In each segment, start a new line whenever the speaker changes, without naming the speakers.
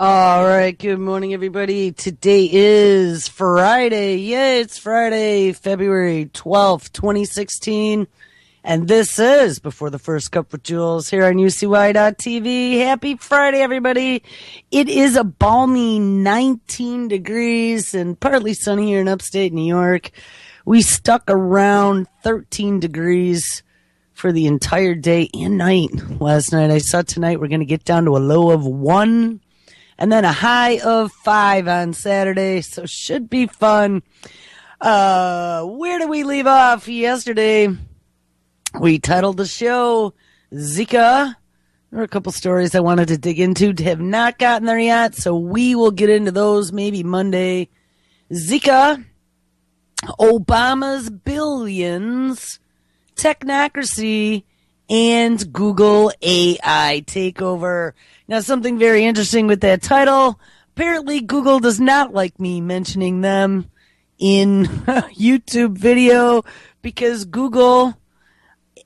All right, good morning, everybody. Today is Friday. Yeah, it's Friday, February 12th, 2016. And this is Before the First Cup with Jules here on UCY.TV. Happy Friday, everybody. It is a balmy 19 degrees and partly sunny here in upstate New York. We stuck around 13 degrees for the entire day and night last night. I saw tonight we're going to get down to a low of 1. And then a high of 5 on Saturday, so should be fun. Where did we leave off yesterday? We titled the show Zika. There were a couple stories I wanted to dig into, have not gotten there yet, so we will get into those maybe Monday. Zika, Obama's billions, technocracy, and Google AI takeover. Now, something very interesting with that title. Apparently, Google does not like me mentioning them in YouTube video because Google,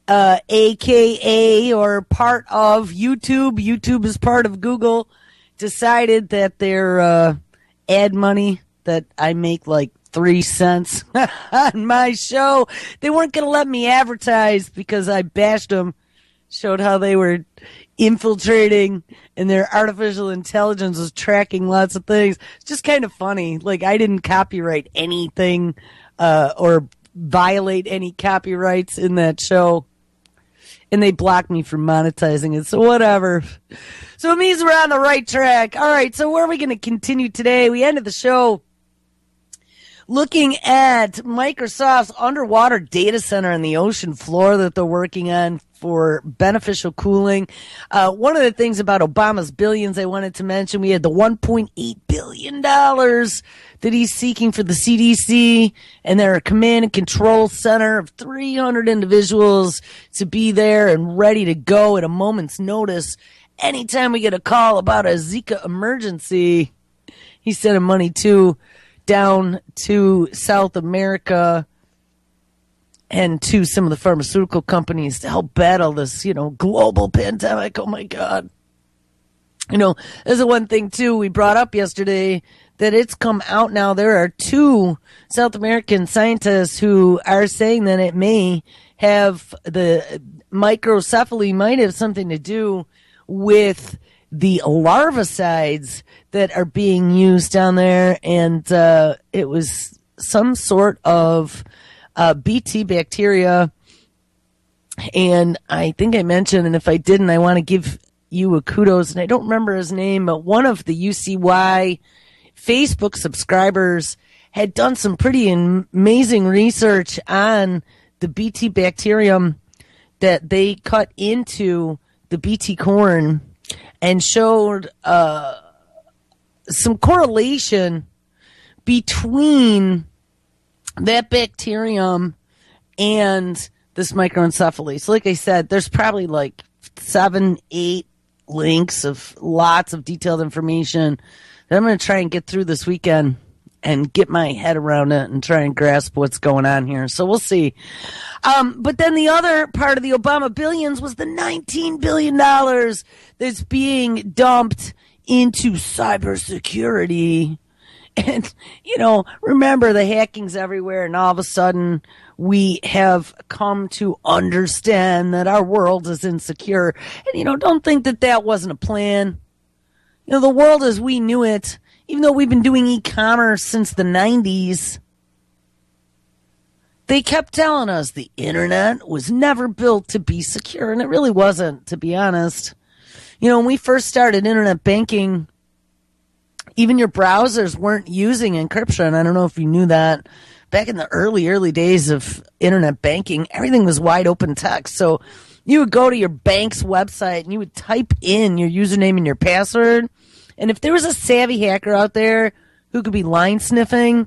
AKA or part of YouTube is part of Google, decided that their ad money that I make like 3 cents on my show, they weren't going to let me advertise because I bashed them, showed how they were infiltrating and their artificial intelligence was tracking lots of things. It's just kind of funny. Like, I didn't copyright anything or violate any copyrights in that show, and they blocked me from monetizing it, so whatever. So it means we're on the right track. All right, so where are we going to continue today? We ended the show looking at Microsoft's underwater data center on the ocean floor that they're working on for beneficial cooling. One of the things about Obama's billions I wanted to mention, we had the $1.8 billion that he's seeking for the CDC and their command and control center of 300 individuals to be there and ready to go at a moment's notice. Anytime we get a call about a Zika emergency, he's sending money down to South America and to some of the pharmaceutical companies to help battle this, global pandemic. Oh, my God. There's the one thing, too, we brought up yesterday, that it's come out now. There are 2 South American scientists who are saying that it may have the microcephaly might have something to do with the larvicides that are being used down there. And it was some sort of BT bacteria, and I think I mentioned, and if I didn't, I want to give you a kudos, and I don't remember his name, but one of the UCY Facebook subscribers had done some pretty amazing research on the Bt bacterium that they cut into the Bt corn and showed some correlation between that bacterium and this microencephaly. So like I said, there's probably like 7, 8 links of lots of detailed information that I'm going to try and get through this weekend and get my head around it and try and grasp what's going on here. So we'll see. But then the other part of the Obama billions was the $19 billion that's being dumped into cybersecurity. And, remember the hacking's everywhere, and all of a sudden we have come to understand that our world is insecure. And, don't think that that wasn't a plan. The world as we knew it, even though we've been doing e-commerce since the 90s, they kept telling us the internet was never built to be secure, and it really wasn't, to be honest. When we first started internet banking, even your browsers weren't using encryption. I don't know if you knew that. Back in the early days of internet banking, everything was wide open text. So you would go to your bank's website and you would type in your username and your password. And if there was a savvy hacker out there who could be line sniffing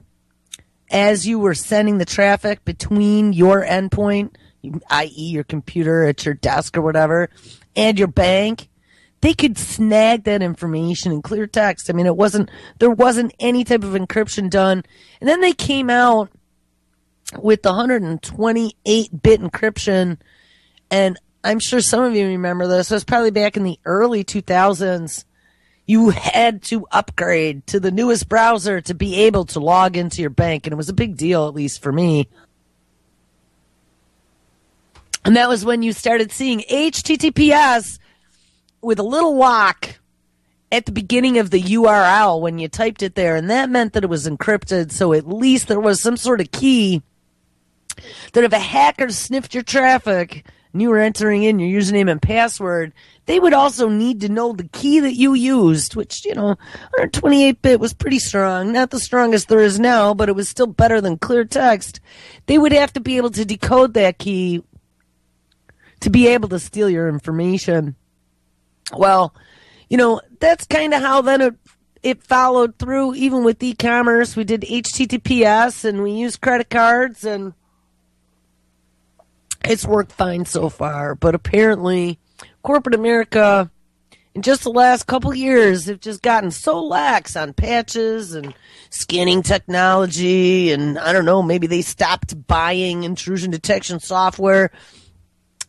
as you were sending the traffic between your endpoint, i.e. your computer at your desk or whatever, and your bank, they could snag that information in clear text. I mean, there wasn't any type of encryption done. And then they came out with the 128-bit encryption. And I'm sure some of you remember this. It was probably back in the early 2000s. You had to upgrade to the newest browser to be able to log into your bank. And it was a big deal, at least for me. And that was when you started seeing HTTPS with a little lock at the beginning of the URL when you typed it there. And that meant that it was encrypted. So at least there was some sort of key that if a hacker sniffed your traffic and you were entering in your username and password, they would also need to know the key that you used, which, 128-bit was pretty strong. Not the strongest there is now, but it was still better than clear text. They would have to be able to decode that key to be able to steal your information. Well, that's kind of how then it followed through. Even with e-commerce, we did HTTPS and we used credit cards, and it's worked fine so far. But apparently, corporate America, in just the last couple years, have just gotten so lax on patches and scanning technology, and I don't know, maybe they stopped buying intrusion detection software.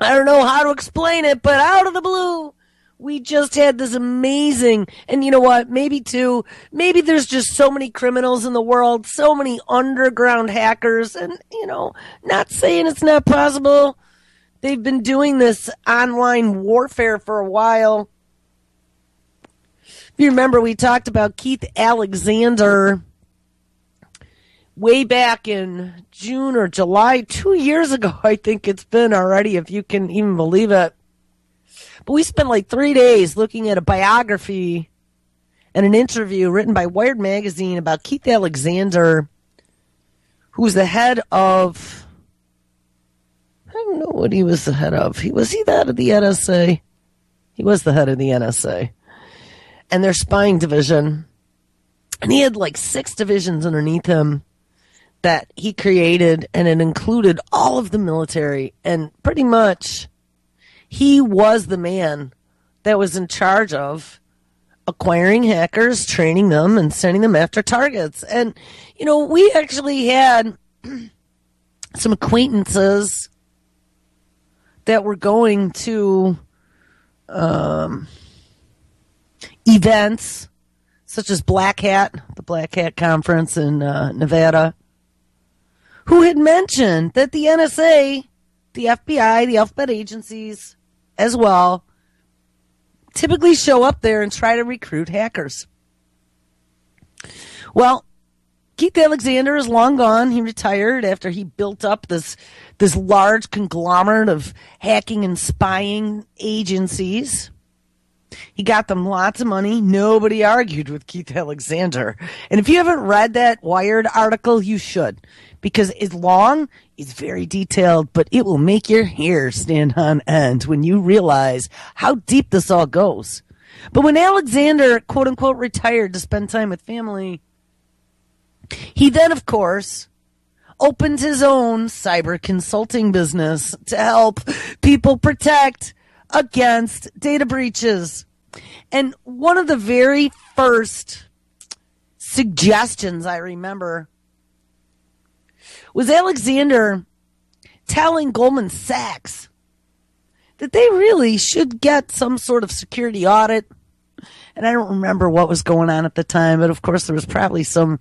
I don't know how to explain it, but out of the blue, we just had this amazing, and you know what, maybe there's just so many criminals in the world, so many underground hackers, and, not saying it's not possible. They've been doing this online warfare for a while. If you remember, we talked about Keith Alexander way back in June or July, 2 years ago, I think it's been already, if you can even believe it. But we spent like 3 days looking at a biography and an interview written by Wired Magazine about Keith Alexander, who was the head of, I don't know what he was the head of. Was he the head of the NSA? He was the head of the NSA and their spying division. And he had like 6 divisions underneath him that he created, and it included all of the military, and pretty much he was the man that was in charge of acquiring hackers, training them, and sending them after targets. And, we actually had some acquaintances that were going to events such as the Black Hat Conference in Nevada, who had mentioned that the NSA, the FBI, the alphabet agencies as well, typically show up there and try to recruit hackers. Well, Keith Alexander is long gone. He retired after he built up this large conglomerate of hacking and spying agencies. He got them lots of money. Nobody argued with Keith Alexander. And if you haven't read that Wired article, you should. Because it's long, it's very detailed, but it will make your hair stand on end when you realize how deep this all goes. But when Alexander, quote unquote, retired to spend time with family, he then, of course, opened his own cyber consulting business to help people protect against data breaches. And one of the very first suggestions I remember was Alexander telling Goldman Sachs that they really should get some sort of security audit. And I don't remember what was going on at the time, but of course there was probably some,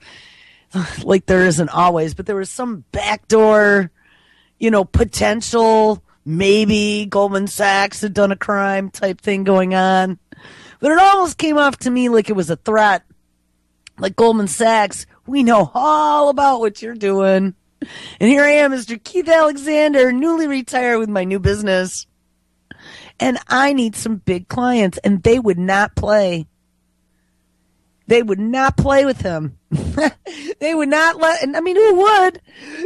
like there isn't always, but there was some backdoor, potential, maybe Goldman Sachs had done a crime type thing going on. But it almost came off to me like it was a threat. Like Goldman Sachs, we know all about what you're doing. And here I am, Mr. Keith Alexander, newly retired with my new business. And I need some big clients. And they would not play. They would not play with him. They would not let, and I mean, who would?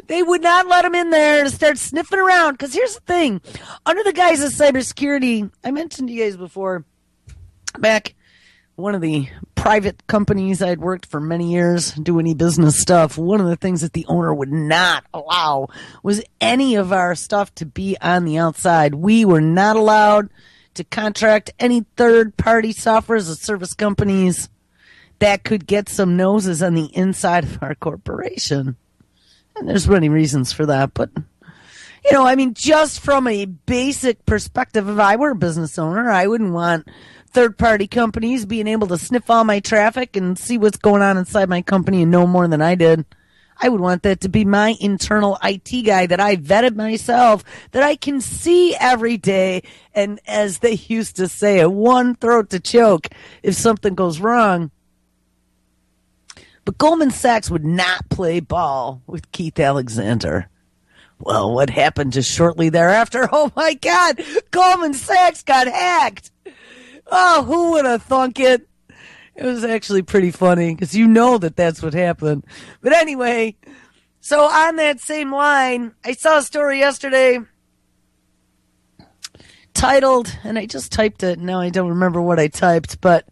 They would not let him in there to start sniffing around. Because here's the thing. Under the guise of cybersecurity, I mentioned to you guys before, back one of the private companies I'd worked for many years doing e-business stuff, one of the things that the owner would not allow was any of our stuff to be on the outside. We were not allowed to contract any third-party software as a service companies that could get some noses on the inside of our corporation. And there's many reasons for that, but just from a basic perspective, if I were a business owner, I wouldn't want third-party companies being able to sniff all my traffic and see what's going on inside my company and know more than I did. I would want that to be my internal IT guy that I vetted myself, that I can see every day, and as they used to say, a one throat to choke if something goes wrong. But Goldman Sachs would not play ball with Keith Alexander. Well, what happened just shortly thereafter? Oh my God, Goldman Sachs got hacked. Oh, who would have thunk it? It was actually pretty funny because that's what happened. But anyway, so on that same line, I saw a story yesterday titled, and I just typed it. Now I don't remember what I typed, but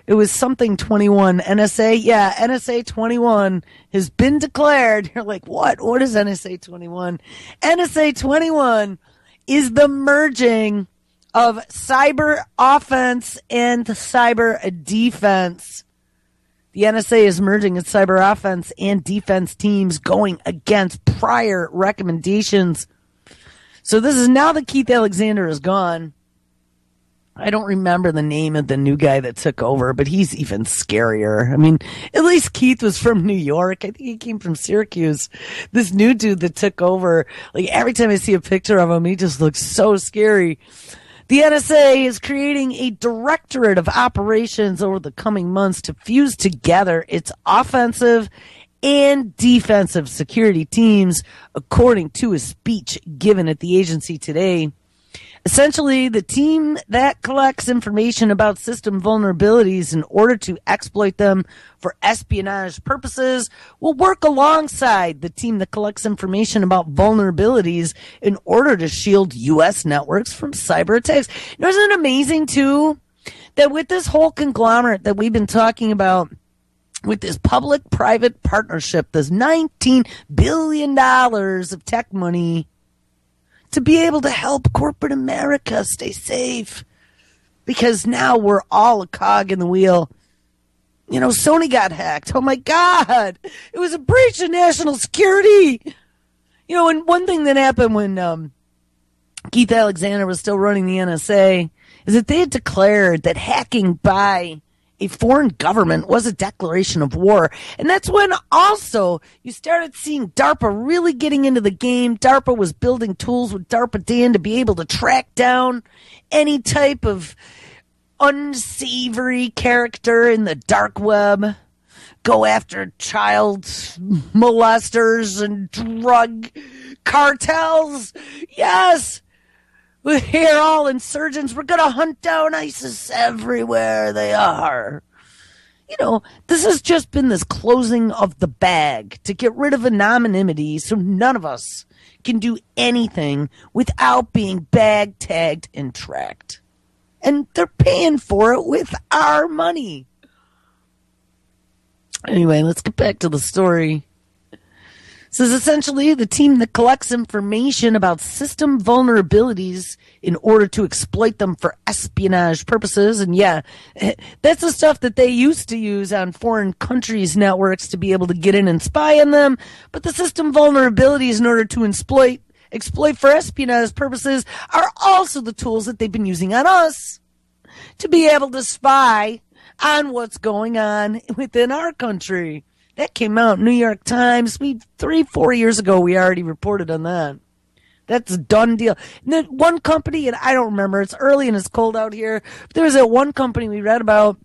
it was something 21. NSA, yeah, NSA21 has been declared. You're like, what? What is NSA21? NSA21 is the merging of cyber offense and cyber defense. The NSA is merging its cyber offense and defense teams going against prior recommendations. So this is now that Keith Alexander is gone. I don't remember the name of the new guy that took over, but he's even scarier. I mean, at least Keith was from New York. I think he came from Syracuse. This new dude that took over, like every time I see a picture of him, he just looks so scary. The NSA is creating a directorate of operations over the coming months to fuse together its offensive and defensive security teams, according to a speech given at the agency today. Essentially, the team that collects information about system vulnerabilities in order to exploit them for espionage purposes will work alongside the team that collects information about vulnerabilities in order to shield U.S. networks from cyber attacks. Isn't it amazing, too, that with this whole conglomerate that we've been talking about, with this public-private partnership, this $19 billion of tech money, to be able to help corporate America stay safe. Because now we're all a cog in the wheel. Sony got hacked. Oh my God. It was a breach of national security. And one thing that happened when Keith Alexander was still running the NSA is that they had declared that hacking by a foreign government was a declaration of war. And that's when also you started seeing DARPA really getting into the game. DARPA was building tools with DARPA Dan to be able to track down any type of unsavory character in the dark web, go after child molesters and drug cartels. Yes. We're all insurgents. We're going to hunt down ISIS everywhere they are. You know, this has just been this closing of the bag to get rid of anonymity so none of us can do anything without being bag tagged and tracked. And they're paying for it with our money. Anyway, let's get back to the story. This is essentially the team that collects information about system vulnerabilities in order to exploit them for espionage purposes. And yeah, that's the stuff that they used to use on foreign countries' networks to be able to get in and spy on them. But the system vulnerabilities in order to exploit for espionage purposes are also the tools that they've been using on us to be able to spy on what's going on within our country. That came out in New York Times. 3-4 years ago, we already reported on that. That's a done deal. And then one company, and I don't remember, it's early and it's cold out here, but there was that one company we read about.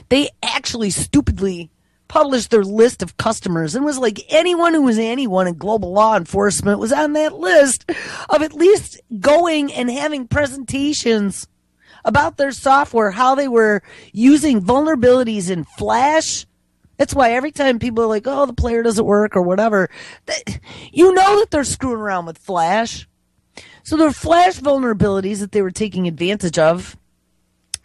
They actually stupidly published their list of customers, and was like anyone who was anyone in global law enforcement was on that list of at least going and having presentations about their software, how they were using vulnerabilities in Flash. That's why every time people are like, oh, the player doesn't work or whatever, you know that they're screwing around with Flash. So there are Flash vulnerabilities that they were taking advantage of,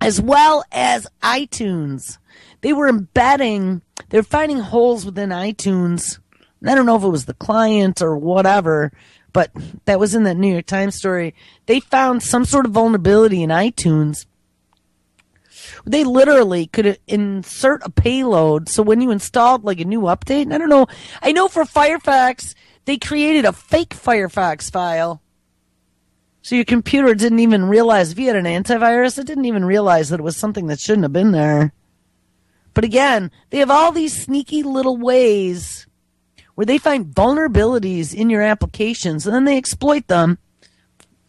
as well as iTunes. They were finding holes within iTunes. I don't know if it was the client or whatever, but that was in that New York Times story. They found some sort of vulnerability in iTunes. They literally could insert a payload. So when you installed like a new update, and I don't know, I know for Firefox, they created a fake Firefox file. So your computer didn't even realize, if you had an antivirus, it didn't even realize that it was something that shouldn't have been there. But again, they have all these sneaky little ways where they find vulnerabilities in your applications, and then they exploit them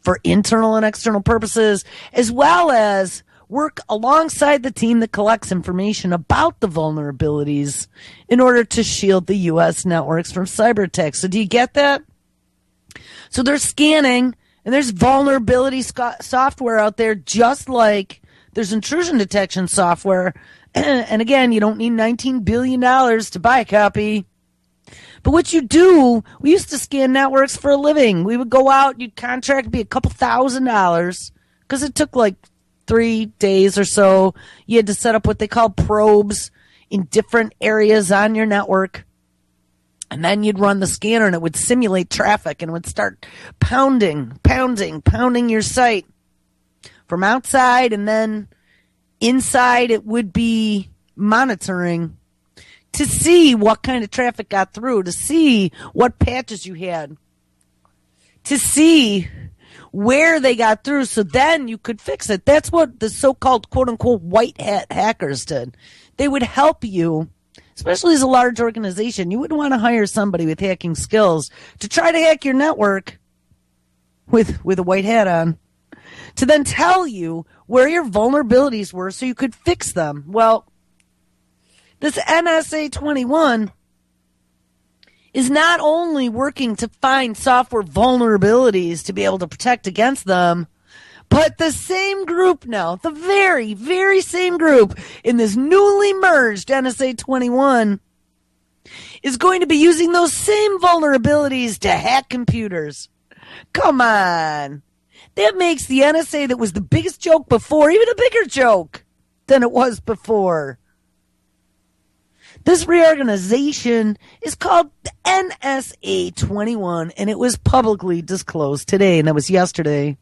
for internal and external purposes, as well as work alongside the team that collects information about the vulnerabilities in order to shield the U.S. networks from cyber attacks. So do you get that? So they're scanning, and there's vulnerability software out there, just like there's intrusion detection software. And again, you don't need $19 billion to buy a copy. But what you do, we used to scan networks for a living. We would go out, you'd contract, be a couple $1,000s, because it took like 3 days or so. You had to set up what they call probes in different areas on your network. And then you'd run the scanner, and it would simulate traffic, and it would start pounding your site from outside, and then inside it would be monitoring to see what kind of traffic got through, to see what patches you had, to see where they got through, so then you could fix it. That's what the so-called quote-unquote white hat hackers did. They would help you, especially as a large organization. You wouldn't want to hire somebody with hacking skills to try to hack your network with a white hat on, to then tell you where your vulnerabilities were so you could fix them. Well, this NSA21 is not only working to find software vulnerabilities to be able to protect against them, but the same group now, the very, very same group in this newly merged NSA21 is going to be using those same vulnerabilities to hack computers. Come on. That makes the NSA that was the biggest joke before even a bigger joke than it was before. This reorganization is called the NSA21, and it was publicly disclosed today, and that was yesterday.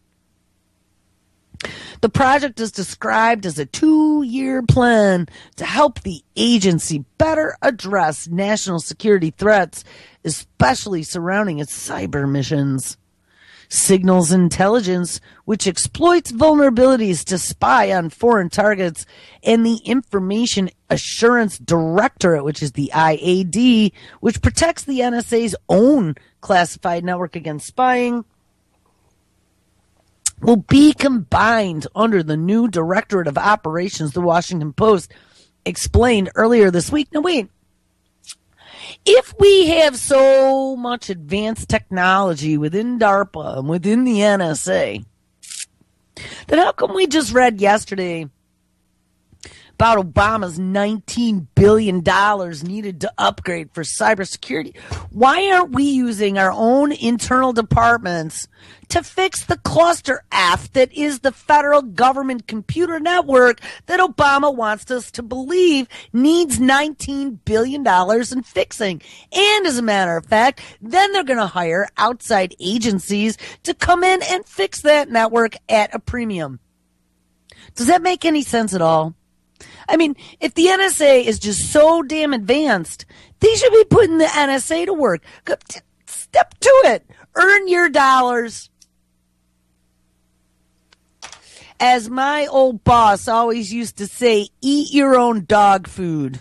The project is described as a 2-year plan to help the agency better address national security threats, especially surrounding its cyber missions. Signals intelligence, which exploits vulnerabilities to spy on foreign targets, and the Information Assurance Directorate, which is the IAD, which protects the NSA's own classified network against spying, will be combined under the new Directorate of Operations, the Washington Post explained earlier this week. Now wait, if we have so much advanced technology within DARPA and within the NSA, Then how come we just read yesterday about Obama's $19 billion needed to upgrade for cybersecurity? Why aren't we using our own internal departments to fix the cluster F that is the federal government computer network that Obama wants us to believe needs $19 billion in fixing? And as a matter of fact, then they're going to hire outside agencies to come in and fix that network at a premium. Does that make any sense at all? I mean, if the NSA is just so damn advanced, they should be putting the NSA to work. Step to it. Earn your dollars. As my old boss always used to say, eat your own dog food.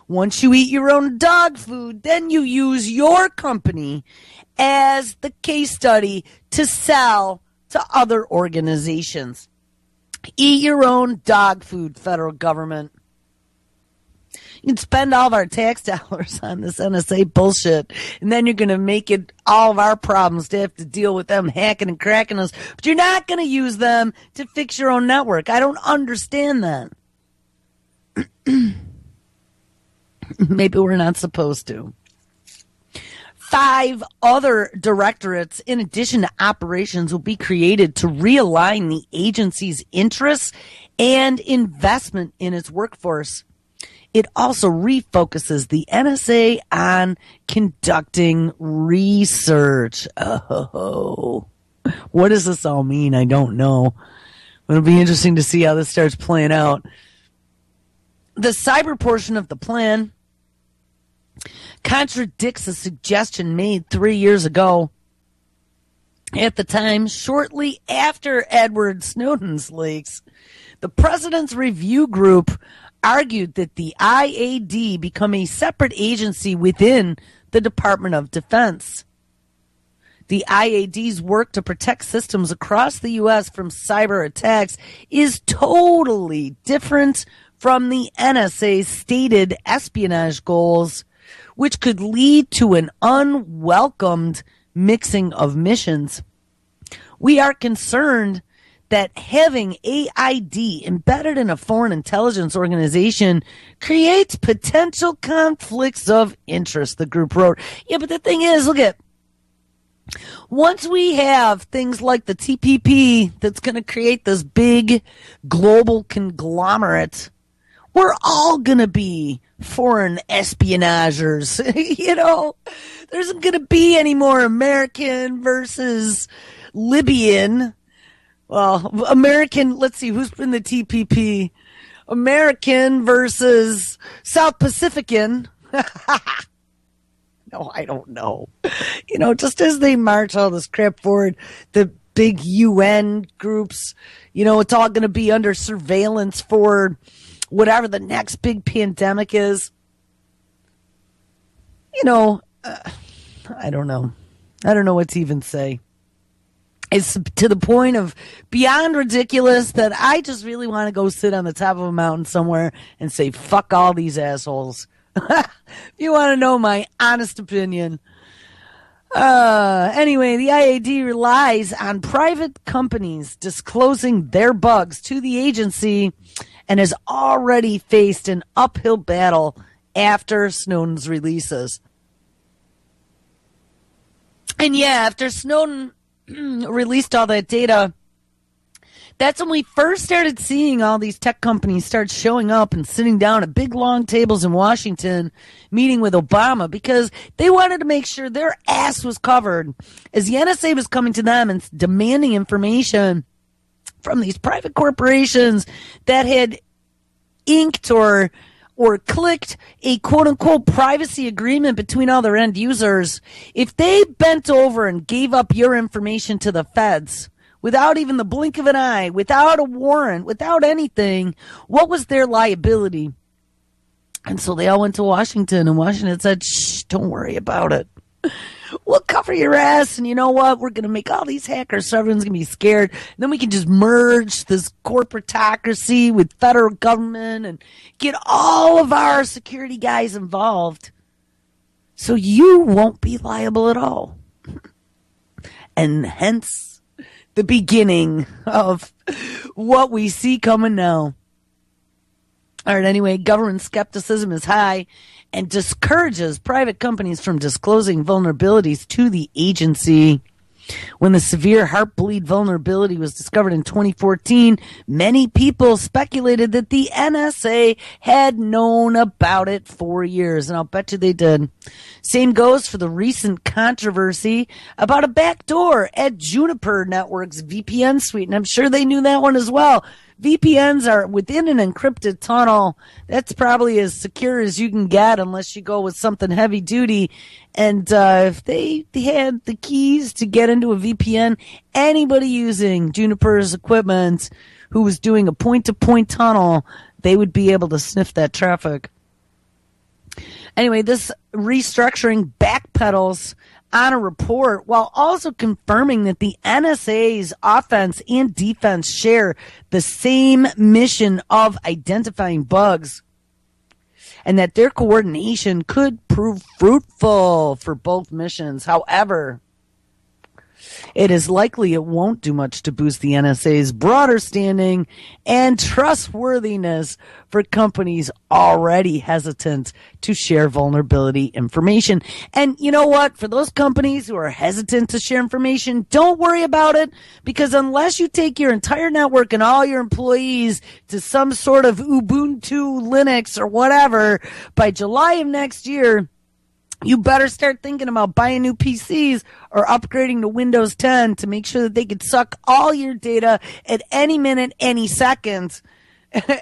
Once you eat your own dog food, then you use your company as the case study to sell to other organizations. Eat your own dog food, federal government. You can spend all of our tax dollars on this NSA bullshit, and then you're going to make it all of our problems to have to deal with them hacking and cracking us, but you're not going to use them to fix your own network. I don't understand that. Maybe we're not supposed to. 5 other directorates, in addition to operations, will be created to realign the agency's interests and investment in its workforce. It also refocuses the NSA on conducting research. Oh, what does this all mean? I don't know. It'll be interesting to see how this starts playing out. The cyber portion of the plan contradicts a suggestion made 3 years ago. At the time, shortly after Edward Snowden's leaks, the President's Review Group argued that the IAD become a separate agency within the Department of Defense. The IAD's work to protect systems across the U.S. from cyber attacks is totally different from the NSA's stated espionage goals, which could lead to an unwelcomed mixing of missions. We are concerned that having AID embedded in a foreign intelligence organization creates potential conflicts of interest, the group wrote. Yeah, but the thing is, look at, once we have things like the TPP that's going to create this big global conglomerate, we're all going to be foreign espionagers. You know, there isn't going to be any more American versus Libyan. Well, American, let's see, who's in the TPP? American versus South Pacifican. No, I don't know. You know, just as they march all this crap forward, the big UN groups, you know, it's all going to be under surveillance for whatever the next big pandemic is. You know, I don't know. I don't know what to even say. It's to the point of beyond ridiculous that I just really want to go sit on the top of a mountain somewhere and say, fuck all these assholes. If you want to know my honest opinion. Anyway, the IAD relies on private companies disclosing their bugs to the agency and has already faced an uphill battle after Snowden's releases. And yeah, after Snowden released all that data, that's when we first started seeing all these tech companies start showing up and sitting down at big long tables in Washington meeting with Obama because they wanted to make sure their ass was covered as the NSA was coming to them and demanding information from these private corporations that had inked or clicked a quote-unquote privacy agreement between all their end users. If they bent over and gave up your information to the feds without even the blink of an eye, without a warrant, without anything, what was their liability? And so they all went to Washington, and Washington said, shh, don't worry about it. We'll cover your ass, and you know what? We're going to make all these hackers so everyone's going to be scared. And then we can just merge this corporatocracy with federal government and get all of our security guys involved. So you won't be liable at all. And hence the beginning of what we see coming now. All right, anyway, government skepticism is high and discourages private companies from disclosing vulnerabilities to the agency. When the severe heartbleed vulnerability was discovered in 2014, many people speculated that the NSA had known about it for years, and I'll bet you they did. Same goes for the recent controversy about a backdoor at Juniper Network's VPN suite, and I'm sure they knew that one as well. VPNs are within an encrypted tunnel. That's probably as secure as you can get unless you go with something heavy duty. And if they had the keys to get into a VPN, anybody using Juniper's equipment who was doing a point-to-point tunnel, they would be able to sniff that traffic. Anyway, this restructuring backpedals on a report while also confirming that the NSA's offense and defense share the same mission of identifying bugs and that their coordination could prove fruitful for both missions. However, it is likely it won't do much to boost the NSA's broader standing and trustworthiness for companies already hesitant to share vulnerability information. And you know what? For those companies who are hesitant to share information, don't worry about it, because unless you take your entire network and all your employees to some sort of Ubuntu Linux or whatever, by July of next year, you better start thinking about buying new PCs or upgrading to Windows 10 to make sure that they could suck all your data at any minute, any second,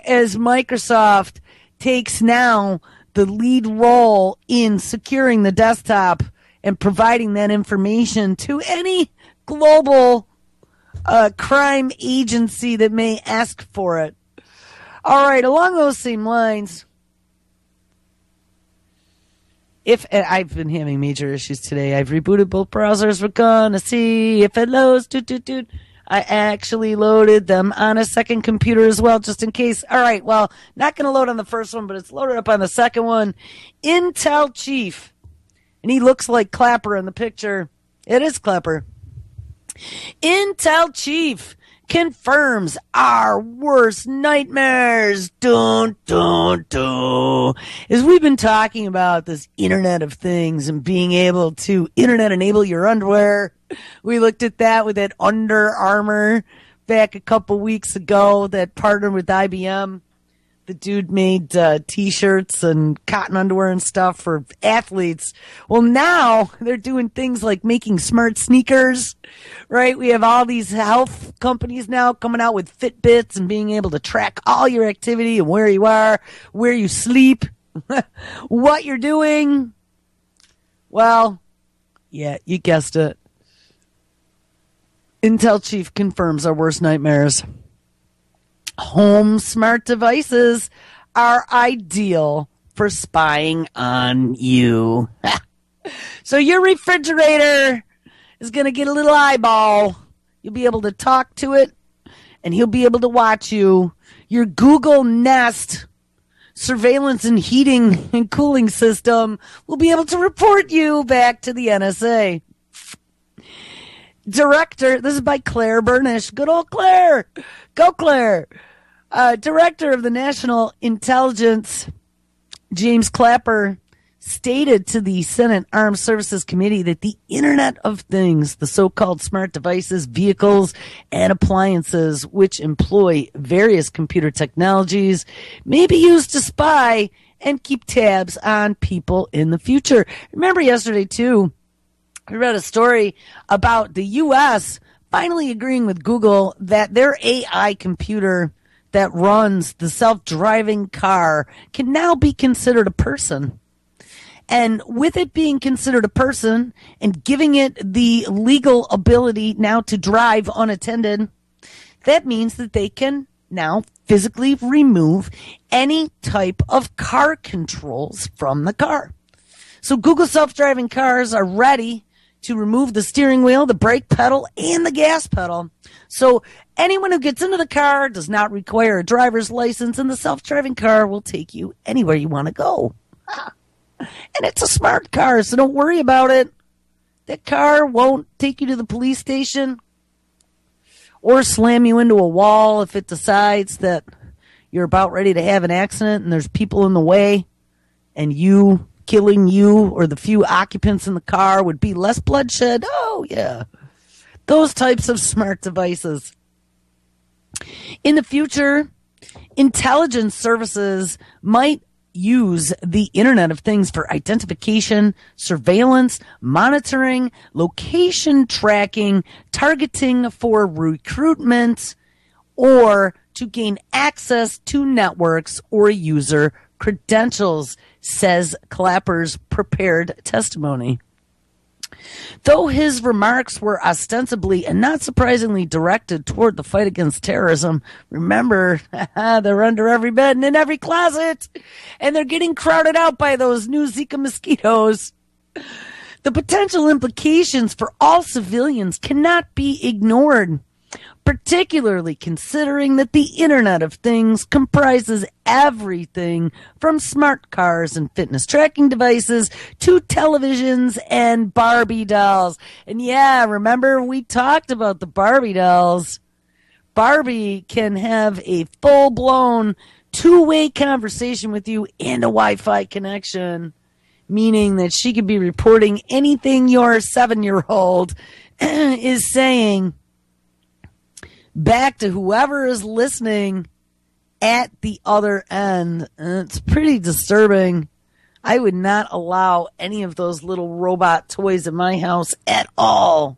as Microsoft takes now the lead role in securing the desktop and providing that information to any global crime agency that may ask for it. All right, along those same lines, I've been having major issues today. I've rebooted both browsers. We're gonna see if it loads. I actually loaded them on a second computer as well, just in case. All right, well, not gonna load on the first one, but it's loaded up on the second one. Intel chief, and he looks like Clapper in the picture. It is Clapper. Intel chief confirms our worst nightmares. Dun, dun, dun. As we've been talking about this Internet of Things and being able to Internet enable your underwear, we looked at that with that Under Armour back a couple weeks ago that partnered with IBM. The dude made T-shirts and cotton underwear and stuff for athletes. Well, now they're doing things like making smart sneakers, right? We have all these health companies now coming out with Fitbits and being able to track all your activity and where you are, where you sleep, what you're doing. Well, yeah, you guessed it. Intel chief confirms our worst nightmares. Home smart devices are ideal for spying on you. So your refrigerator is going to get a little eyeball. You'll be able to talk to it, and he'll be able to watch you. Your Google Nest surveillance and heating and cooling system will be able to report you back to the NSA. Director, this is by Claire Burnish. Good old Claire. Go Claire. Director of the National Intelligence, James Clapper, stated to the Senate Armed Services Committee that the Internet of Things, the so-called smart devices, vehicles, and appliances which employ various computer technologies may be used to spy and keep tabs on people in the future. Remember yesterday, too, I read a story about the U.S. finally agreeing with Google that their AI computer that runs the self-driving car can now be considered a person. And with it being considered a person and giving it the legal ability now to drive unattended, that means that they can now physically remove any type of car controls from the car. So Google self-driving cars are ready to remove the steering wheel, the brake pedal, and the gas pedal. So anyone who gets into the car does not require a driver's license, and the self-driving car will take you anywhere you want to go. And it's a smart car, so don't worry about it. That car won't take you to the police station. or slam you into a wall if it decides that you're about ready to have an accident and there's people in the way, and killing you or the few occupants in the car would be less bloodshed. Oh, yeah. Those types of smart devices. In the future, intelligence services might use the Internet of Things for identification, surveillance, monitoring, location tracking, targeting for recruitment, or to gain access to networks or user credentials, says Clapper's prepared testimony. Though his remarks were ostensibly and not surprisingly directed toward the fight against terrorism, remember, they're under every bed and in every closet, and they're getting crowded out by those new Zika mosquitoes. The potential implications for all civilians cannot be ignored, particularly considering that the Internet of Things comprises everything from smart cars and fitness tracking devices to televisions and Barbie dolls. And yeah, remember we talked about the Barbie dolls. Barbie can have a full-blown two-way conversation with you and a Wi-Fi connection, meaning that she could be reporting anything your 7-year-old is saying back to whoever is listening at the other end. And it's pretty disturbing. I would not allow any of those little robot toys in my house at all.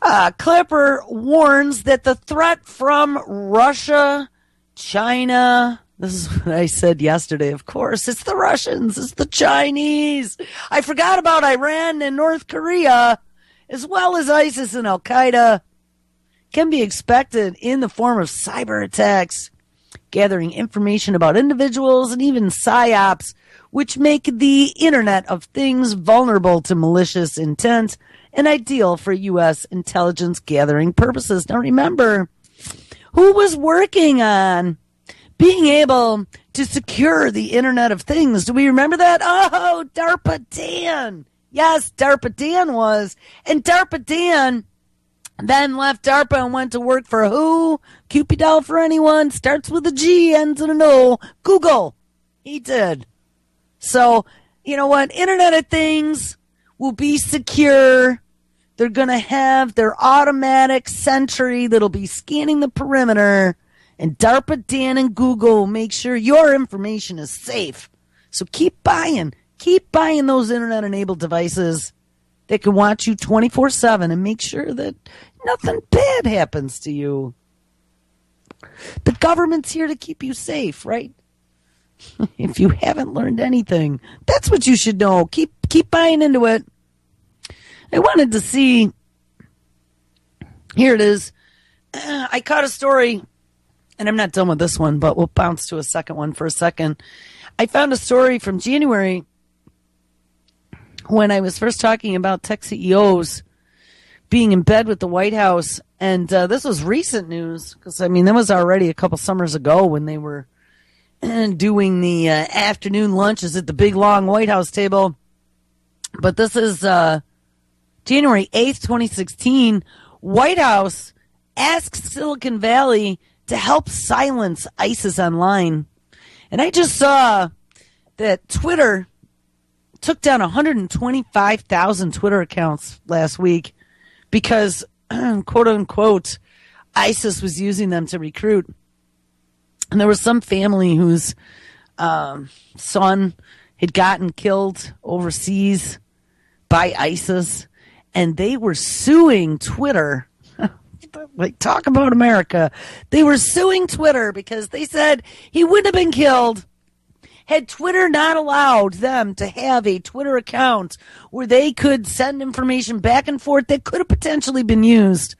Clapper warns that the threat from Russia, China, this is what I said yesterday, of course. It's the Russians. It's the Chinese. I forgot about Iran and North Korea, as well as ISIS and Al-Qaeda, can be expected in the form of cyber attacks, gathering information about individuals and even PsyOps, which make the Internet of Things vulnerable to malicious intent and ideal for U.S. intelligence gathering purposes. Now remember, who was working on being able to secure the Internet of Things? Do we remember that? Oh, DARPA Dan. Yes, DARPA Dan was. And DARPA Dan then left DARPA and went to work for who? Cupid doll for anyone? Starts with a G, ends in an O. Google. He did. So, you know what? Internet of Things will be secure. They're going to have their automatic sentry that'll be scanning the perimeter. And DARPA Dan and Google make sure your information is safe. So keep buying those internet-enabled devices that can watch you 24/7 and make sure that nothing bad happens to you. The government's here to keep you safe, right? If you haven't learned anything, that's what you should know. Keep buying into it. I wanted to see. Here it is. I caught a story. And I'm not done with this one, but we'll bounce to a second one for a second. I found a story from January when I was first talking about tech CEOs being in bed with the White House. And this was recent news because, I mean, that was already a couple summers ago when they were doing the afternoon lunches at the big, long White House table. But this is January 8th, 2016. White House asks Silicon Valley to help silence ISIS online. And I just saw that Twitter took down 125,000 Twitter accounts last week because, quote unquote, ISIS was using them to recruit. And there was some family whose son had gotten killed overseas by ISIS, and they were suing Twitter. Like, talk about America. They were suing Twitter because they said he wouldn't have been killed had Twitter not allowed them to have a Twitter account where they could send information back and forth that could have potentially been used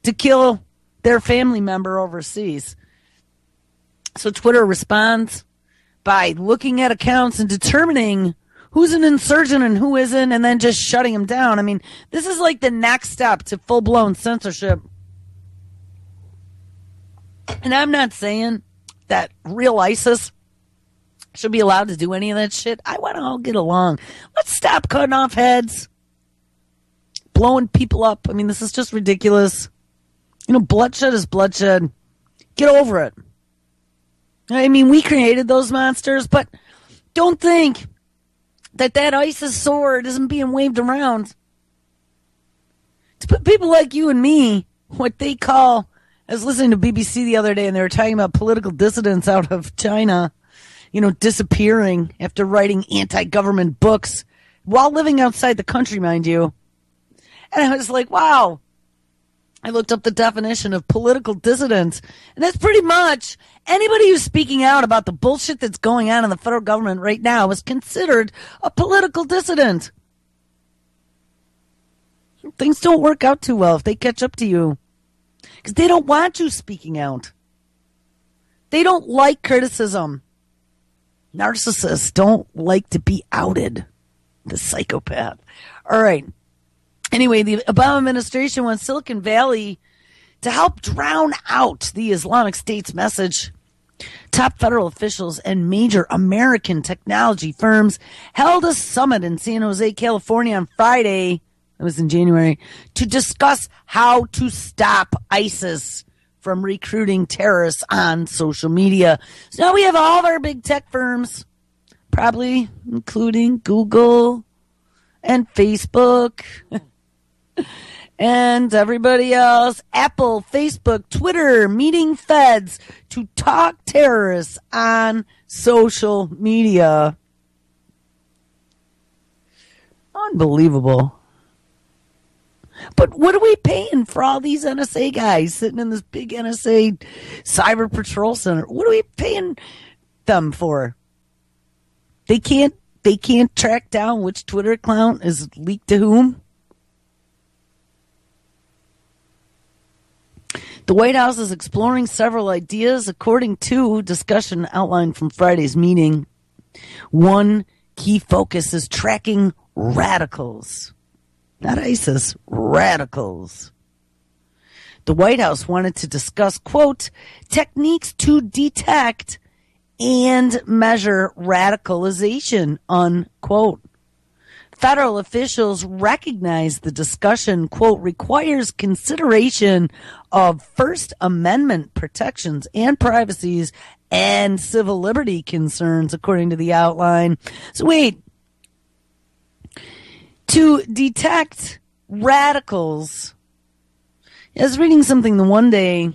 to kill their family member overseas. So Twitter responds by looking at accounts and determining who's an insurgent and who isn't, and then just shutting them down. I mean, this is like the next step to full-blown censorship. And I'm not saying that real ISIS should be allowed to do any of that shit. I want to all get along. Let's stop cutting off heads. blowing people up. I mean, this is just ridiculous. Bloodshed is bloodshed. Get over it. I mean, we created those monsters, but don't think that ISIS sword isn't being waved around. To put people like you and me, what they call, I was listening to BBC the other day, and they were talking about political dissidents out of China, disappearing after writing anti-government books while living outside the country, mind you. And I was like, wow. I looked up the definition of political dissident, and that's pretty much anybody who's speaking out about the bullshit that's going on in the federal government right now is considered a political dissident. Things don't work out too well if they catch up to you, because they don't want you speaking out. They don't like criticism. Narcissists don't like to be outed. The psychopath. All right. Anyway, the Obama administration wants Silicon Valley to help drown out the Islamic State's message. Top federal officials and major American technology firms held a summit in San Jose, California on Friday, it was in January, to discuss how to stop ISIS from recruiting terrorists on social media. So now we have all of our big tech firms, probably including Google and Facebook and everybody else, Apple, Facebook, Twitter, meeting feds to talk terrorists on social media. Unbelievable. But what are we paying for all these NSA guys sitting in this big NSA cyber patrol center? What are we paying them for? They can't track down which Twitter account is leaked to whom? The White House is exploring several ideas according to discussion outlined from Friday's meeting. One key focus is tracking radicals. Not ISIS, radicals. The White House wanted to discuss, quote, techniques to detect and measure radicalization, unquote. Federal officials recognize the discussion, quote, requires consideration of First Amendment protections and privacies and civil liberty concerns, according to the outline. So wait, to detect radicals, I was reading something the one day,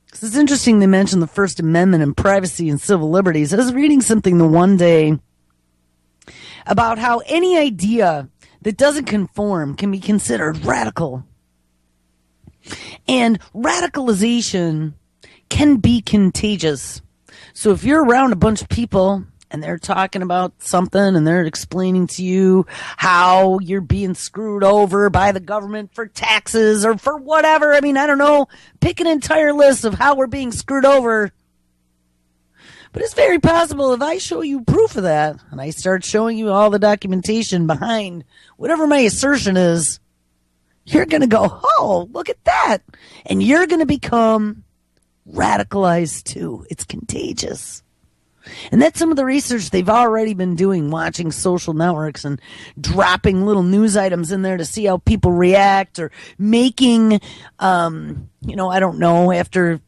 because it's interesting they mentioned the First Amendment and privacy and civil liberties. I was reading something the one day about how any idea that doesn't conform can be considered radical. And radicalization can be contagious. So if you're around a bunch of people and they're talking about something and they're explaining to you how you're being screwed over by the government for taxes or for whatever, I mean, I don't know, pick an entire list of how we're being screwed over. But it's very possible if I show you proof of that and I start showing you all the documentation behind whatever my assertion is, you're going to go, oh, look at that. And you're going to become radicalized too. It's contagious. And that's some of the research they've already been doing, watching social networks and dropping little news items in there to see how people react, or making, I don't know, after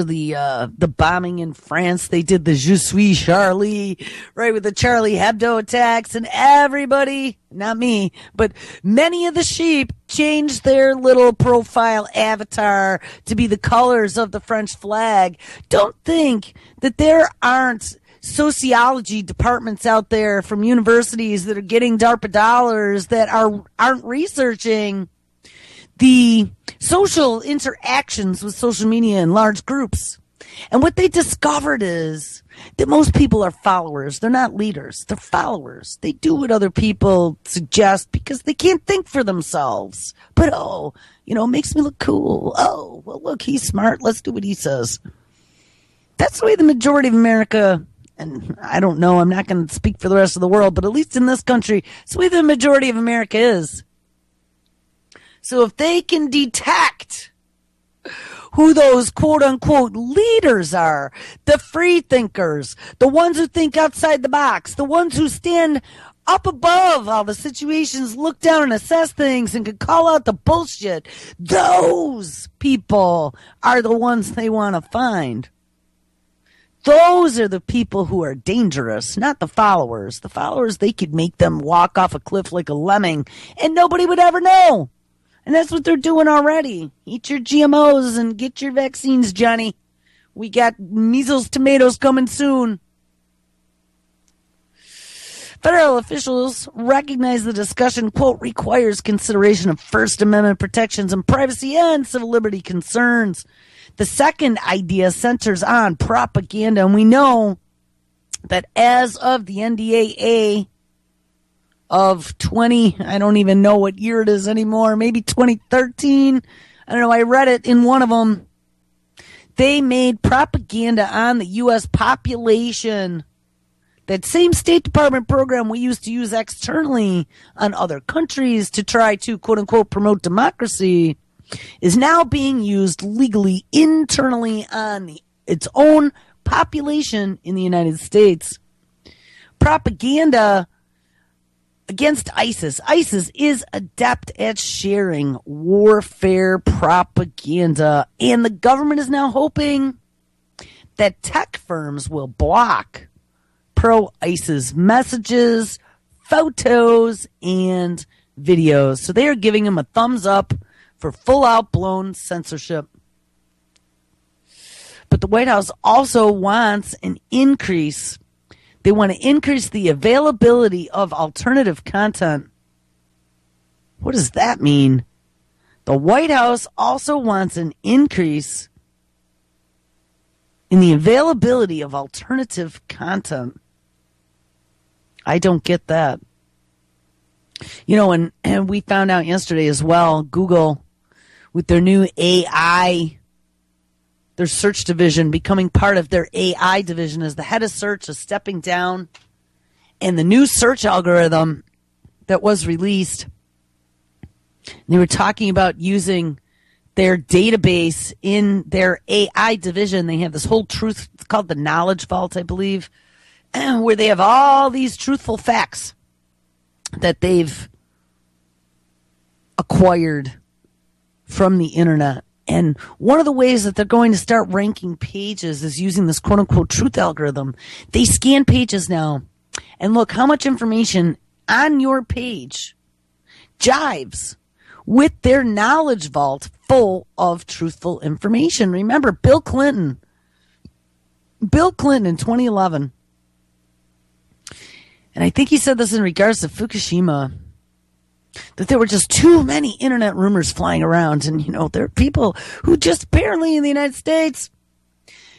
the bombing in France, they did the Je suis Charlie, right, with the Charlie Hebdo attacks, and everybody, not me, but many of the sheep changed their little profile avatar to be the colors of the French flag. Don't think that there aren't sociology departments out there from universities that are getting DARPA dollars that aren't researching the social interactions with social media in large groups. And what they discovered is that most people are followers. They're not leaders. They're followers. They do what other people suggest because they can't think for themselves. But, it makes me look cool. Oh, well, look, he's smart. Let's do what he says. That's the way the majority of America, and I don't know, I'm not going to speak for the rest of the world, but at least in this country, it's the way the majority of America is. So if they can detect who those quote-unquote leaders are, the free thinkers, the ones who think outside the box, the ones who stand up above how the situations look down and assess things and can call out the bullshit. Those people are the ones they want to find. Those are the people who are dangerous, not the followers. The followers, they could make them walk off a cliff like a lemming and nobody would ever know. And that's what they're doing already. Eat your GMOs and get your vaccines, Johnny. We got measles tomatoes coming soon. Federal officials recognize the discussion, quote, requires consideration of First Amendment protections and privacy and civil liberty concerns. The second idea centers on propaganda, and we know that as of the NDAA of I don't even know what year it is anymore, maybe 2013, I don't know, I read it in one of them. They made propaganda on the U.S. population, that same State Department program we used to use externally on other countries to try to, quote unquote, promote democracy, is now being used legally internally on its own population in the United States. Propaganda against ISIS. ISIS is adept at sharing warfare propaganda, and the government is now hoping that tech firms will block pro-ISIS messages, photos, and videos. So they are giving them a thumbs up for full-out blown censorship. But the White House also wants an increase. They want to increase the availability of alternative content. What does that mean? The White House also wants an increase in the availability of alternative content. I don't get that. You know, and we found out yesterday as well, Google, with their new AI, their search division becoming part of their AI division, as the head of search is stepping down, and the new search algorithm that was released, they were talking about using their database in their AI division. They have this whole truth, it's called the Knowledge Vault, I believe, where they have all these truthful facts that they've acquired from the internet. And one of the ways that they're going to start ranking pages is using this quote-unquote truth algorithm. They scan pages now and look how much information on your page jives with their knowledge vault full of truthful information. Remember, Bill Clinton in 2011, and I think he said this in regards to Fukushima, that there were just too many internet rumors flying around. And, you know, there are people who just apparently in the United States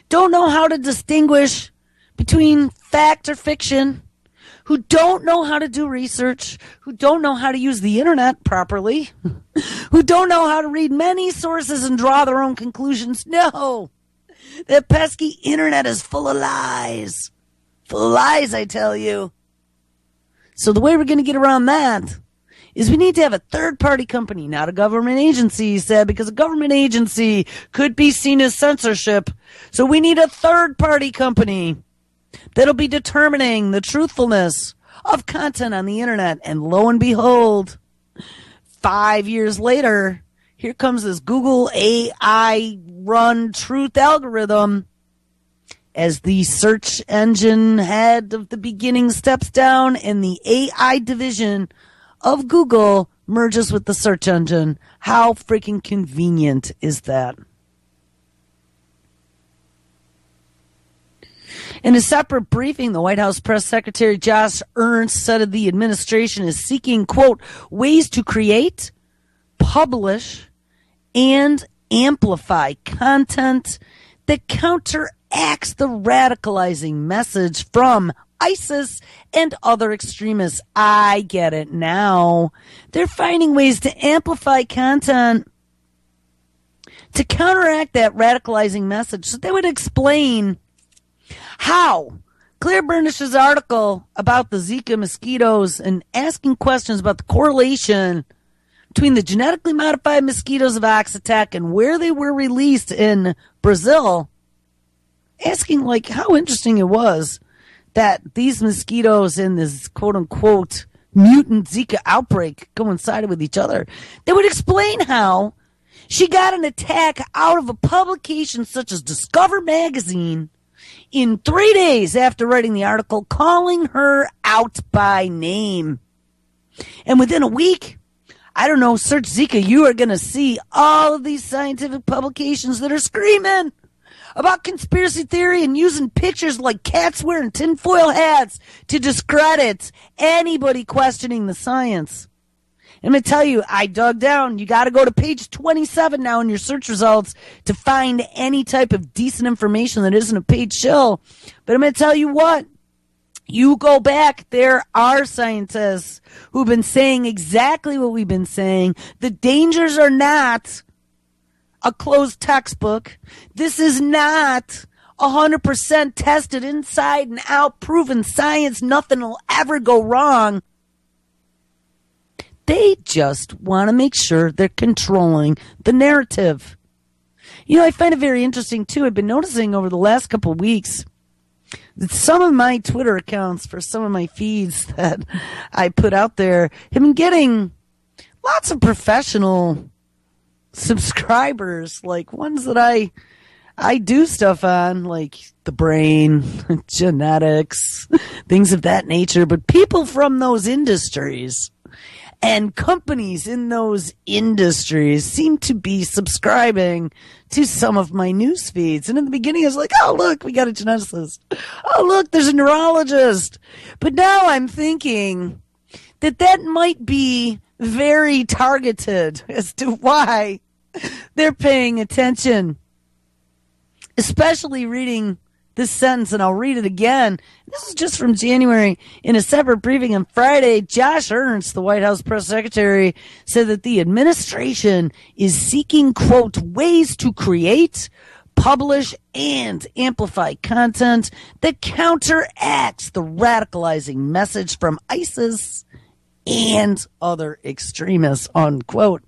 don't know how to distinguish between fact or fiction, who don't know how to do research, who don't know how to use the internet properly, who don't know how to read many sources and draw their own conclusions. No, the pesky internet is full of lies. Full of lies, I tell you. So the way we're going to get around that is we need to have a third-party company, not a government agency, he said, because a government agency could be seen as censorship. So we need a third-party company that'll be determining the truthfulness of content on the internet. And lo and behold, 5 years later, here comes this Google AI-run truth algorithm as the search engine head of the beginning steps down and the AI division of Google merges with the search engine. How freaking convenient is that? In a separate briefing, the White House Press Secretary Josh Ernst said the administration is seeking, quote, ways to create, publish, and amplify content that counteracts the radicalizing message from ISIS and other extremists. I get it now. They're finding ways to amplify content to counteract that radicalizing message. So they would explain how Claire Burnish's article about the Zika mosquitoes and asking questions about the correlation between the genetically modified mosquitoes of Oxitec and where they were released in Brazil, asking like how interesting it was that these mosquitoes and this quote-unquote mutant Zika outbreak coincided with each other. They would explain how she got an attack out of a publication such as Discover Magazine in 3 days after writing the article, calling her out by name. And within a week, I don't know, search Zika, you are going to see all of these scientific publications that are screaming about conspiracy theory and using pictures like cats wearing tinfoil hats to discredit anybody questioning the science. I'm going to tell you, I dug down. You got to go to page 27 now in your search results to find any type of decent information that isn't a paid shill. But I'm going to tell you what. You go back, there are scientists who've been saying exactly what we've been saying. The dangers are not a closed textbook. This is not 100% tested inside and out, proven science. Nothing will ever go wrong. They just want to make sure they're controlling the narrative. You know, I find it very interesting, too. I've been noticing over the last couple of weeks that some of my Twitter accounts for some of my feeds that I put out there have been getting lots of professional subscribers, like ones that I do stuff on, like the brain, genetics, things of that nature. But people from those industries and companies in those industries seem to be subscribing to some of my news feeds. And in the beginning, I was like, oh, look, we got a geneticist. Oh, look, there's a neurologist. But now I'm thinking that might be very targeted as to why they're paying attention. Especially reading this sentence, and I'll read it again. This is just from January. In a separate briefing on Friday, Josh Ernst, the White House press secretary, said that the administration is seeking, quote, ways to create, publish, and amplify content that counteracts the radicalizing message from ISIS and other extremists, unquote.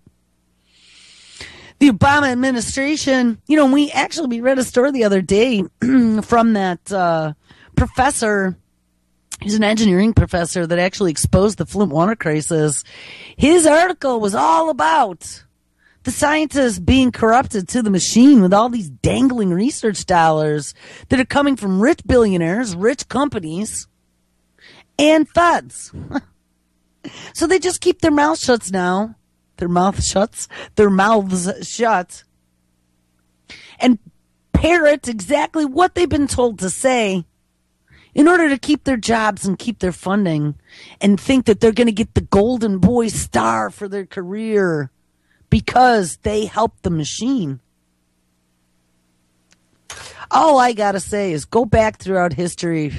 The Obama administration, you know, we read a story the other day from that professor, he's an engineering professor that actually exposed the Flint water crisis. His article was all about the scientists being corrupted to the machine with all these dangling research dollars that are coming from rich billionaires, rich companies, and feds. So they just keep their mouths shut now. Their mouths shut, and parrot exactly what they've been told to say in order to keep their jobs and keep their funding, and think that they're going to get the golden boy star for their career because they helped the machine. All I got to say is go back throughout history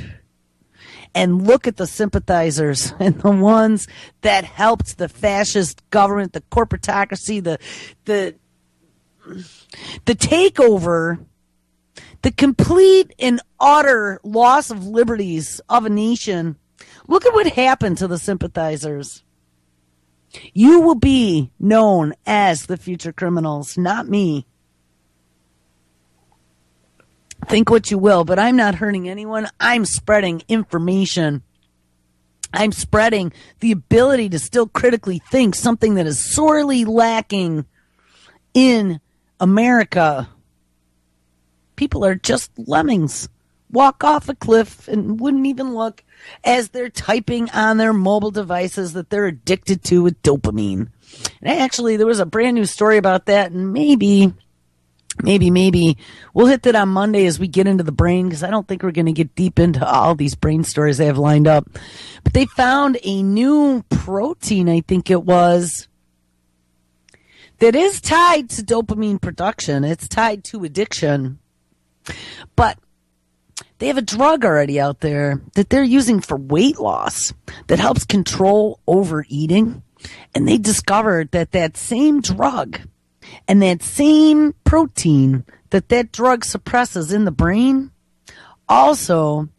and look at the sympathizers and the ones that helped the fascist government, the corporatocracy, the takeover, the complete and utter loss of liberties of a nation. Look at what happened to the sympathizers. You will be known as the future criminals, not me. Think what you will, but I'm not hurting anyone. I'm spreading information. I'm spreading the ability to still critically think, something that is sorely lacking in America. People are just lemmings. Walk off a cliff and wouldn't even look as they're typing on their mobile devices that they're addicted to with dopamine. And actually, there was a brand new story about that, and maybe we'll hit that on Monday as we get into the brain, because I don't think we're going to get deep into all these brain stories they have lined up. But they found a new protein, I think it was, that is tied to dopamine production. It's tied to addiction. But they have a drug already out there that they're using for weight loss that helps control overeating. And they discovered that same drug and that same protein that drug suppresses in the brain also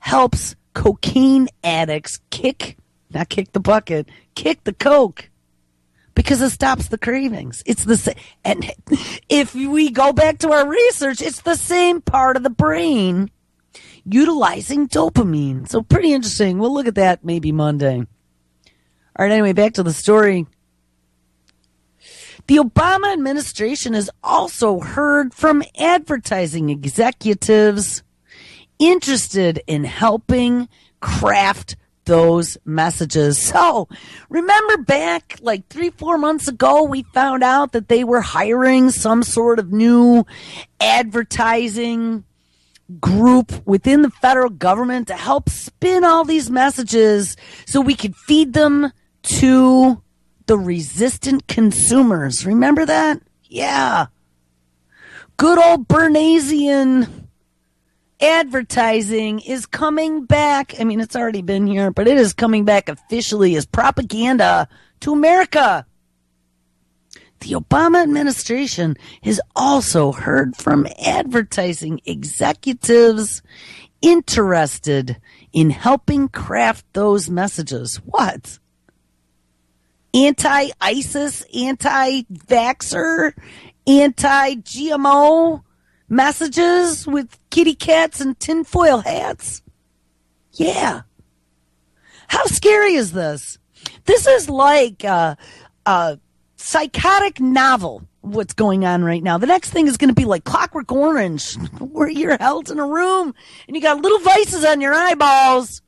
helps cocaine addicts kick the coke, because it stops the cravings. It's the same. And if we go back to our research, it's the same part of the brain utilizing dopamine. So pretty interesting. We'll look at that maybe Monday. All right, anyway, back to the story. The Obama administration has also heard from advertising executives interested in helping craft those messages. So remember back like 3-4 months ago, we found out that they were hiring some sort of new advertising group within the federal government to help spin all these messages so we could feed them to the resistant consumers. Remember that? Yeah. Good old Bernaysian advertising is coming back. I mean, it's already been here, but it is coming back officially as propaganda to America. The Obama administration has also heard from advertising executives interested in helping craft those messages. What? Anti-ISIS, anti-vaxxer, anti-GMO messages with kitty cats and tinfoil hats? Yeah. How scary is this? This is like a psychotic novel, what's going on right now. The next thing is going to be like Clockwork Orange, where you're held in a room and you got little vices on your eyeballs,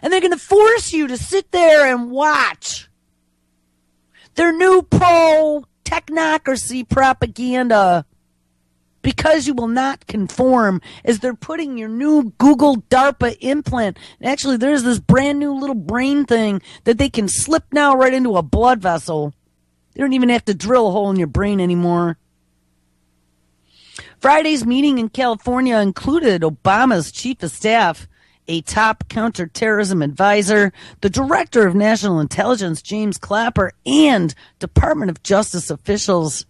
and they're going to force you to sit there and watch their new pro-technocracy propaganda because you will not conform, as they're putting your new Google DARPA implant. And actually, there's this brand new little brain thing that they can slip now right into a blood vessel. They don't even have to drill a hole in your brain anymore. Friday's meeting in California included Obama's chief of staff, a top counterterrorism advisor, the director of national intelligence, James Clapper, and Department of Justice officials.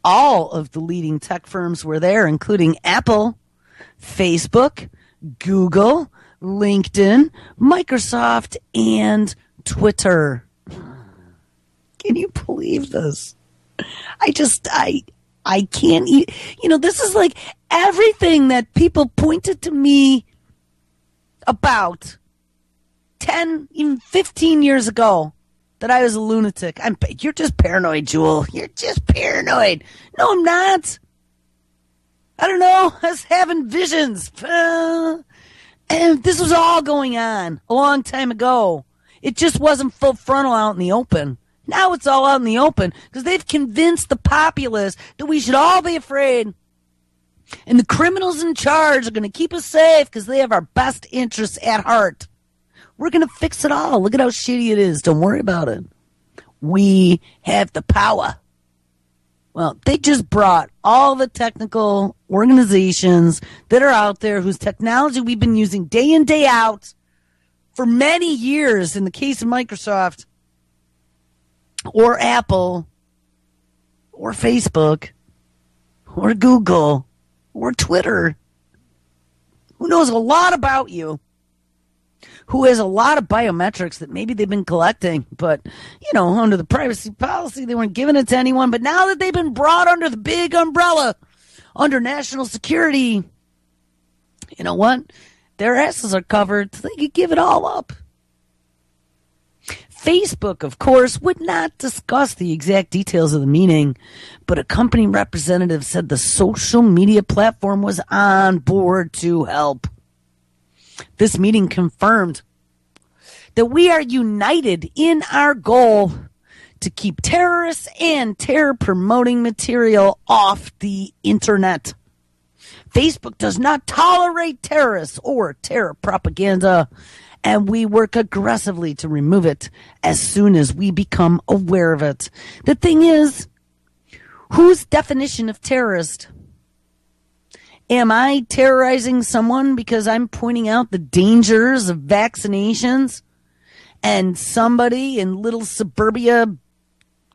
All of the leading tech firms were there, including Apple, Facebook, Google, LinkedIn, Microsoft, and Twitter. Can you believe this? I can't eat. You know, this is like everything that people pointed to me about 10, even 15 years ago that I was a lunatic. You're just paranoid, Jewel. You're just paranoid. No, I'm not. I don't know. I was having visions. And this was all going on a long time ago. It just wasn't full frontal out in the open. Now it's all out in the open because they've convinced the populace that we should all be afraid. And the criminals in charge are going to keep us safe because they have our best interests at heart. We're going to fix it all. Look at how shitty it is. Don't worry about it. We have the power. Well, they just brought all the technical organizations that are out there whose technology we've been using day in, day out for many years in the case of Microsoft or Apple or Facebook or Google or Twitter, who knows a lot about you, who has a lot of biometrics that maybe they've been collecting, but, you know, under the privacy policy, they weren't giving it to anyone. But now that they've been brought under the big umbrella, under national security, you know what? Their asses are covered, so they could give it all up. Facebook, of course, would not discuss the exact details of the meeting, but a company representative said the social media platform was on board to help. This meeting confirmed that we are united in our goal to keep terrorists and terror-promoting material off the internet. Facebook does not tolerate terrorists or terror propaganda, and we work aggressively to remove it as soon as we become aware of it. The thing is, whose definition of terrorist? Am I terrorizing someone because I'm pointing out the dangers of vaccinations, and somebody in little suburbia,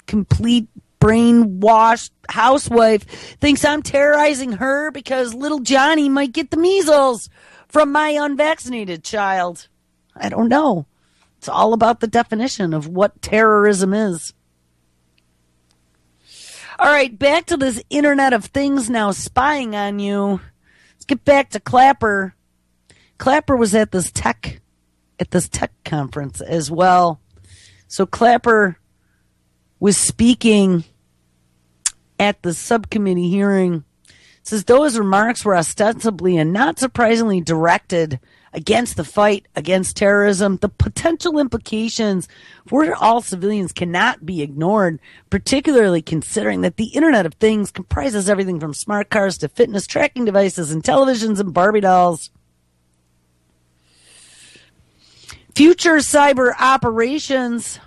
complete brainwashed housewife thinks I'm terrorizing her because little Johnny might get the measles from my unvaccinated child? I don't know. It's all about the definition of what terrorism is. All right, back to this Internet of Things now spying on you. Let's get back to Clapper. Clapper was at this tech conference as well. So Clapper was speaking at the subcommittee hearing. It says, though his remarks were ostensibly and not surprisingly directed against the fight against terrorism, the potential implications for all civilians cannot be ignored, particularly considering that the Internet of Things comprises everything from smart cars to fitness tracking devices and televisions and Barbie dolls. Future cyber operations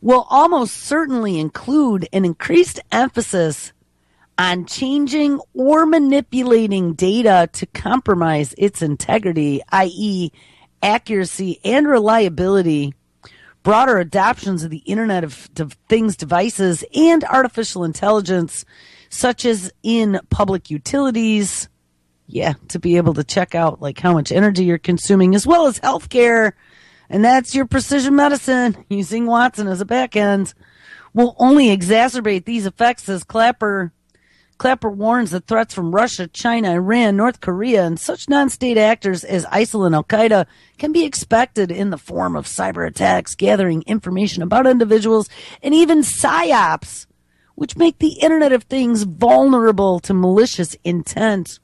will almost certainly include an increased emphasis on changing or manipulating data to compromise its integrity, i.e., accuracy and reliability, broader adoptions of the Internet of Things devices, and artificial intelligence, such as in public utilities. Yeah, to be able to check out like how much energy you're consuming, as well as healthcare. And that's your precision medicine using Watson as a back end will only exacerbate these effects, as Clapper warns that threats from Russia, China, Iran, North Korea, and such non-state actors as ISIL and Al-Qaeda can be expected in the form of cyber attacks, gathering information about individuals, and even PsyOps, which make the Internet of Things vulnerable to malicious intent.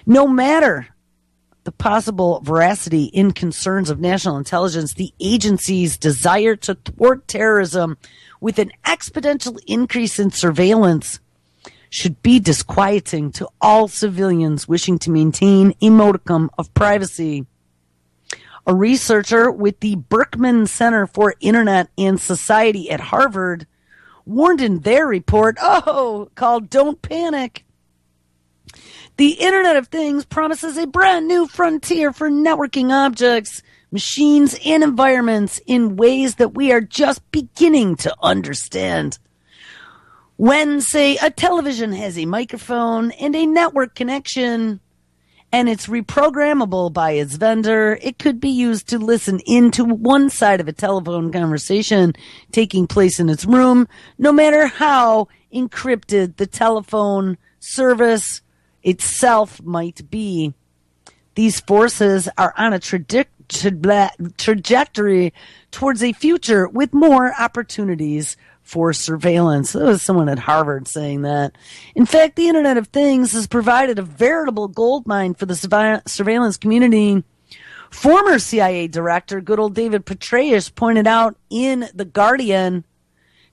No matter the possible veracity in concerns of national intelligence, the agency's desire to thwart terrorism with an exponential increase in surveillance should be disquieting to all civilians wishing to maintain a modicum of privacy. A researcher with the Berkman Center for Internet and Society at Harvard warned in their report, called Don't Panic, the Internet of Things promises a brand new frontier for networking objects, machines, and environments in ways that we are just beginning to understand. When, say, a television has a microphone and a network connection, and it's reprogrammable by its vendor, it could be used to listen into one side of a telephone conversation taking place in its room, no matter how encrypted the telephone service itself might be. These forces are on a trajectory towards a future with more opportunities for surveillance. There was someone at Harvard saying that. In fact, the Internet of Things has provided a veritable goldmine for the surveillance community. Former CIA director, good old David Petraeus, pointed out in The Guardian,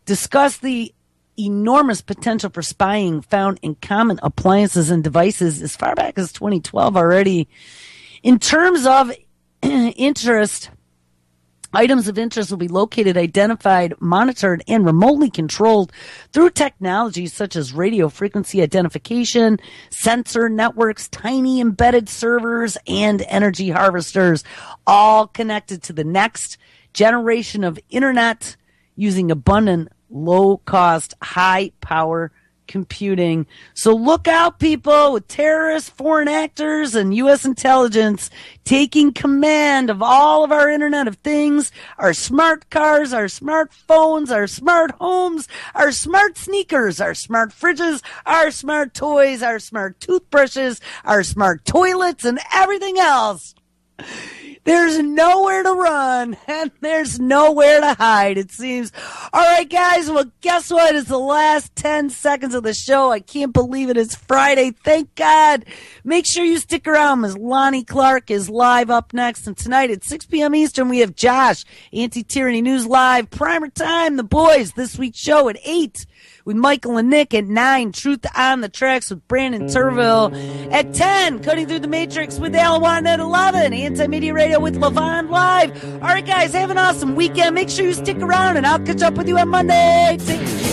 discussed the enormous potential for spying found in common appliances and devices as far back as 2012 already. In terms of interest, items of interest will be located, identified, monitored, and remotely controlled through technologies such as radio frequency identification, sensor networks, tiny embedded servers, and energy harvesters, all connected to the next generation of internet using abundant, low-cost, high-power computing. So look out, people, with terrorists, foreign actors, and U.S. intelligence taking command of all of our Internet of Things, our smart cars, our smartphones, our smart homes, our smart sneakers, our smart fridges, our smart toys, our smart toothbrushes, our smart toilets, and everything else. There's nowhere to run, and there's nowhere to hide, it seems. All right, guys, well, guess what? It's the last 10 seconds of the show. I can't believe it. It's Friday. Thank God. Make sure you stick around, because Lonnie Clark is live up next. And tonight at 6 p.m. Eastern, we have Josh, Anti-Tyranny News Live. Primer Time, the boys, this week's show at 8. With Michael and Nick at 9, Truth on the Tracks with Brandon Turville. At 10, Cutting Through the Matrix with Alawan at 11, Anti-Media Radio with Levon Live. All right, guys, have an awesome weekend. Make sure you stick around, and I'll catch up with you on Monday. Take care.